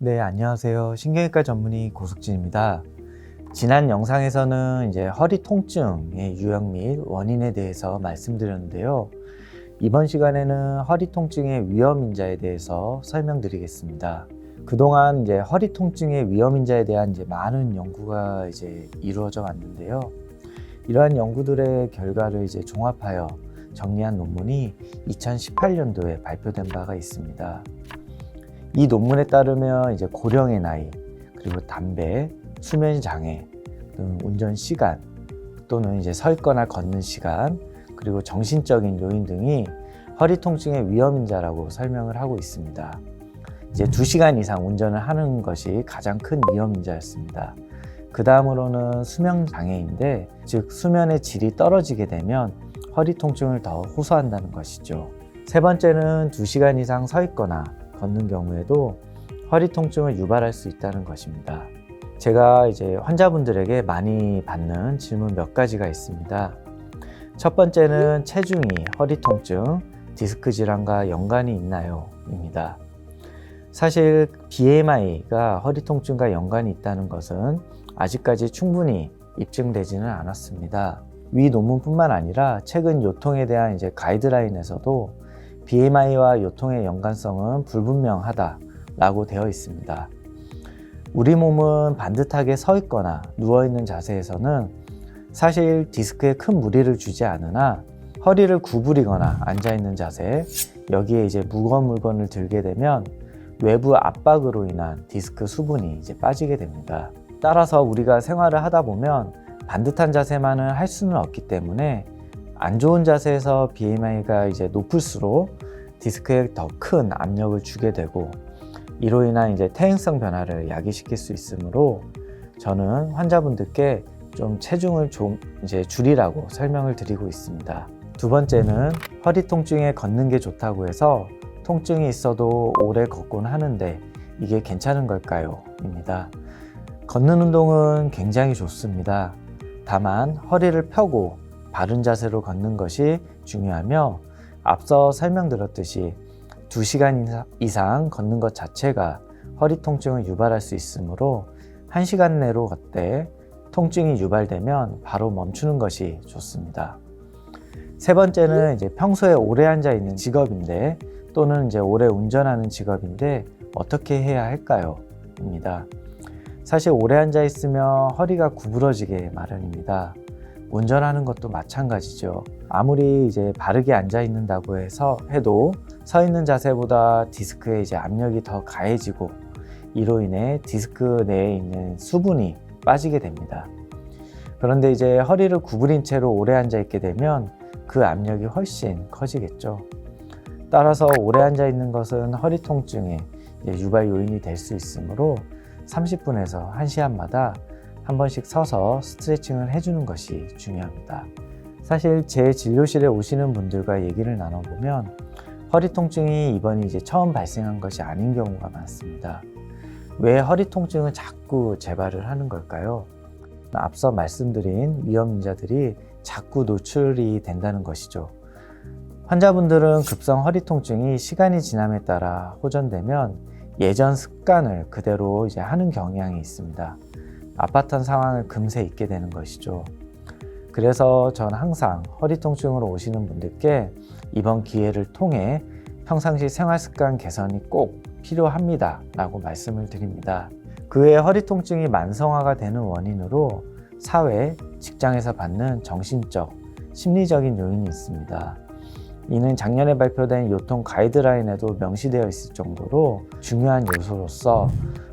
네, 안녕하세요. 신경외과 전문의 고숙진입니다. 지난 영상에서는 이제 허리 통증의 유형 및 원인에 대해서 말씀드렸는데요. 이번 시간에는 허리 통증의 위험인자에 대해서 설명드리겠습니다. 그동안 이제 허리 통증의 위험인자에 대한 많은 연구가 이루어져 왔는데요. 이러한 연구들의 결과를 종합하여 정리한 논문이 2018년도에 발표된 바가 있습니다. 이 논문에 따르면 고령의 나이, 그리고 담배, 수면 장애, 운전 시간, 또는 서 있거나 걷는 시간, 그리고 정신적인 요인 등이 허리 통증의 위험인자라고 설명을 하고 있습니다. 2시간 이상 운전을 하는 것이 가장 큰 위험인자였습니다. 그 다음으로는 수면 장애인데, 즉 수면의 질이 떨어지게 되면 허리 통증을 더 호소한다는 것이죠. 세 번째는 2시간 이상 서 있거나 걷는 경우에도 허리 통증을 유발할 수 있다는 것입니다. 제가 환자분들에게 많이 받는 질문 몇 가지가 있습니다. 첫 번째는 체중이 허리 통증, 디스크 질환과 연관이 있나요? 입니다. 사실 BMI가 허리 통증과 연관이 있다는 것은 아직까지 충분히 입증되지는 않았습니다. 위 논문뿐만 아니라 최근 요통에 대한 가이드라인에서도 BMI와 요통의 연관성은 불분명하다라고 되어 있습니다. 우리 몸은 반듯하게 서 있거나 누워 있는 자세에서는 사실 디스크에 큰 무리를 주지 않으나 허리를 구부리거나 앉아 있는 자세, 여기에 무거운 물건을 들게 되면 외부 압박으로 인한 디스크 수분이 빠지게 됩니다. 따라서 우리가 생활을 하다 보면 반듯한 자세만은 할 수는 없기 때문에 안 좋은 자세에서 BMI가 높을수록 디스크에 더 큰 압력을 주게 되고, 이로 인한 퇴행성 변화를 야기시킬 수 있으므로 저는 환자분들께 좀 체중을 줄이라고 설명을 드리고 있습니다. 두 번째는 허리 통증에 걷는 게 좋다고 해서 통증이 있어도 오래 걷곤 하는데 이게 괜찮은 걸까요? 입니다. 걷는 운동은 굉장히 좋습니다. 다만 허리를 펴고 바른 자세로 걷는 것이 중요하며, 앞서 설명드렸듯이 2시간 이상 걷는 것 자체가 허리 통증을 유발할 수 있으므로 1시간 내로 걷되 통증이 유발되면 바로 멈추는 것이 좋습니다. 세 번째는 평소에 오래 앉아 있는 직업인데, 또는 오래 운전하는 직업인데 어떻게 해야 할까요? 입니다. 사실 오래 앉아 있으면 허리가 구부러지게 마련입니다. 운전하는 것도 마찬가지죠. 아무리 바르게 앉아 있는다고 해도 서 있는 자세보다 디스크에 압력이 더 가해지고, 이로 인해 디스크 내에 있는 수분이 빠지게 됩니다. 그런데 허리를 구부린 채로 오래 앉아 있게 되면 그 압력이 훨씬 커지겠죠. 따라서 오래 앉아 있는 것은 허리 통증의 유발 요인이 될 수 있으므로 30분에서 1시간마다 한 번씩 서서 스트레칭을 해주는 것이 중요합니다. 사실 제 진료실에 오시는 분들과 얘기를 나눠보면 허리 통증이 이번이 처음 발생한 것이 아닌 경우가 많습니다. 왜 허리 통증은 자꾸 재발을 하는 걸까요? 앞서 말씀드린 위험인자들이 자꾸 노출이 된다는 것이죠. 환자분들은 급성 허리 통증이 시간이 지남에 따라 호전되면 예전 습관을 그대로 하는 경향이 있습니다. 아팠던 상황을 금세 잊게 되는 것이죠. 그래서 전 항상 허리 통증으로 오시는 분들께 이번 기회를 통해 평상시 생활 습관 개선이 꼭 필요합니다 라고 말씀을 드립니다. 그 외에 허리 통증이 만성화가 되는 원인으로 사회, 직장에서 받는 정신적, 심리적인 요인이 있습니다. 이는 작년에 발표된 요통 가이드라인에도 명시되어 있을 정도로 중요한 요소로서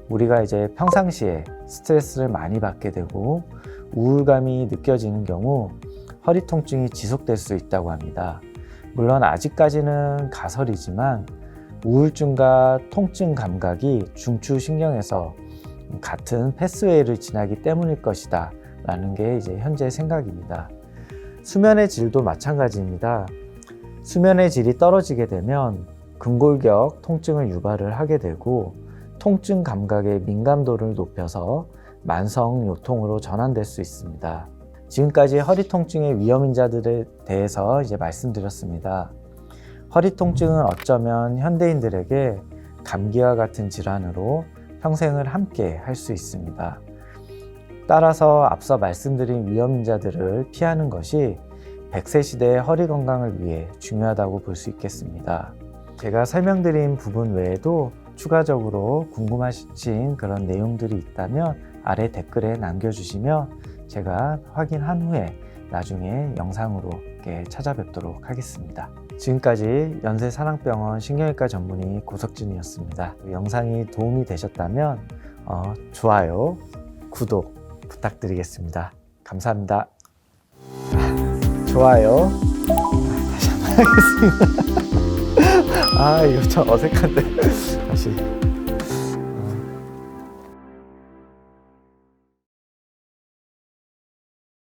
우리가 평상시에 스트레스를 많이 받게 되고 우울감이 느껴지는 경우 허리 통증이 지속될 수 있다고 합니다. 물론 아직까지는 가설이지만 우울증과 통증 감각이 중추신경에서 같은 패스웨이를 지나기 때문일 것이다 라는 게 현재 생각입니다. 수면의 질도 마찬가지입니다. 수면의 질이 떨어지게 되면 근골격 통증을 유발을 하게 되고, 통증 감각의 민감도를 높여서 만성 요통으로 전환될 수 있습니다. 지금까지 허리 통증의 위험인자들에 대해서 말씀드렸습니다. 허리 통증은 어쩌면 현대인들에게 감기와 같은 질환으로 평생을 함께 할 수 있습니다. 따라서 앞서 말씀드린 위험인자들을 피하는 것이 100세 시대의 허리 건강을 위해 중요하다고 볼 수 있겠습니다. 제가 설명드린 부분 외에도 추가적으로 궁금하신 그런 내용들이 있다면 아래 댓글에 남겨주시면 제가 확인한 후에 나중에 영상으로 이렇게 찾아뵙도록 하겠습니다. 지금까지 연세사랑병원 신경외과 전문의 고석진이었습니다. 영상이 도움이 되셨다면 좋아요, 구독 부탁드리겠습니다. 감사합니다. 좋아요. 다시 한번 하겠습니다. 이거 좀 어색한데. 다시.